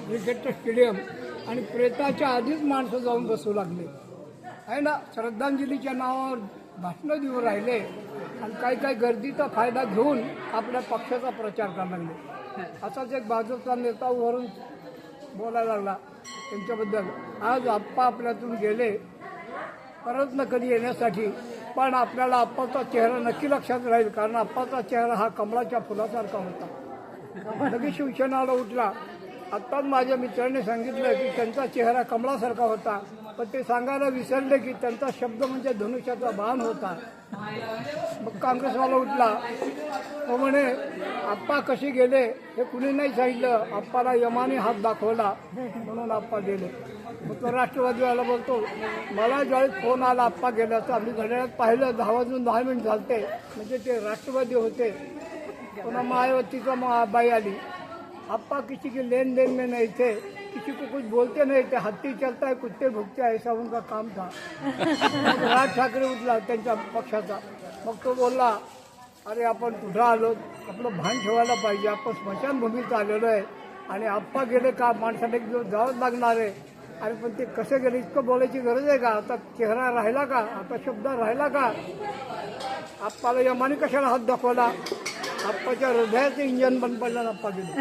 क्रिकेटचं स्टेडियम आणि प्रेताच्या आधीच माणसं जाऊन बसू लागले आहे ना. श्रद्धांजलीच्या नावावर भाषणं देऊ राहिले आणि काही गर्दीचा फायदा घेऊन आपल्या पक्षाचा प्रचार करायला लागले. असाच एक भाजपचा नेता वरून बोलायला लागला त्यांच्याबद्दल. आज आप्पा आपल्यातून गेले, परत न कधी येण्यासाठी, पण आपल्याला आप्पाचा चेहरा नक्की लक्षात राहील, कारण आप्पाचा चेहरा हा कमळाच्या फुलासारखा होता. लगेच शिवसेनाला उठला. आत्ताच माझ्या मित्राने सांगितलं की त्यांचा चेहरा कमळासारखा होता, पण ते सांगायला विसरले की त्यांचा शब्द म्हणजे धनुष्याचा बाण होता. मग काँग्रेसवाला उठला, तो म्हणे आप्पा कसे गेले हे कुणी नाही सांगितलं, आप्पाला यमाने हात दाखवला म्हणून आप्पा गेले. मग तो राष्ट्रवादीवाला बोलतो, मला ज्यावेळेस फोन आला आप्पा गेल्याचं, आम्ही घड्याळात पाहिलं 10 वाजून 10 मिनिट झालते, म्हणजे ते राष्ट्रवादी होते. पुन्हा मायावतीचा बाई आली, आप्पा किसी की लेन देन में नहीं थे, किसी को कुछ बोलते नहीं थे, हत्ती चलता है कुत्ते भुकते ऐसा उनका काम था. राज ठाकरे उठला त्यांच्या पक्षाचा. मग तो बोलला, अरे आपण कुठं आलो, आपलं भान ठेवायला पाहिजे, आपण स्मशानभूमीत आलेलो आहे आणि आप्पा गेले का माणसाला एक दिवस जावंच लागणार आहे. अरे पण ते कसे गेले इतकं बोलायची गरज आहे का? आता चेहरा राहिला का? आता शब्द राहिला का? आप्पाला यमाने कशाला हात दाखवला? आप्पाच्या हृदयाचं इंजन बंद पडलं, आप्पा गेले.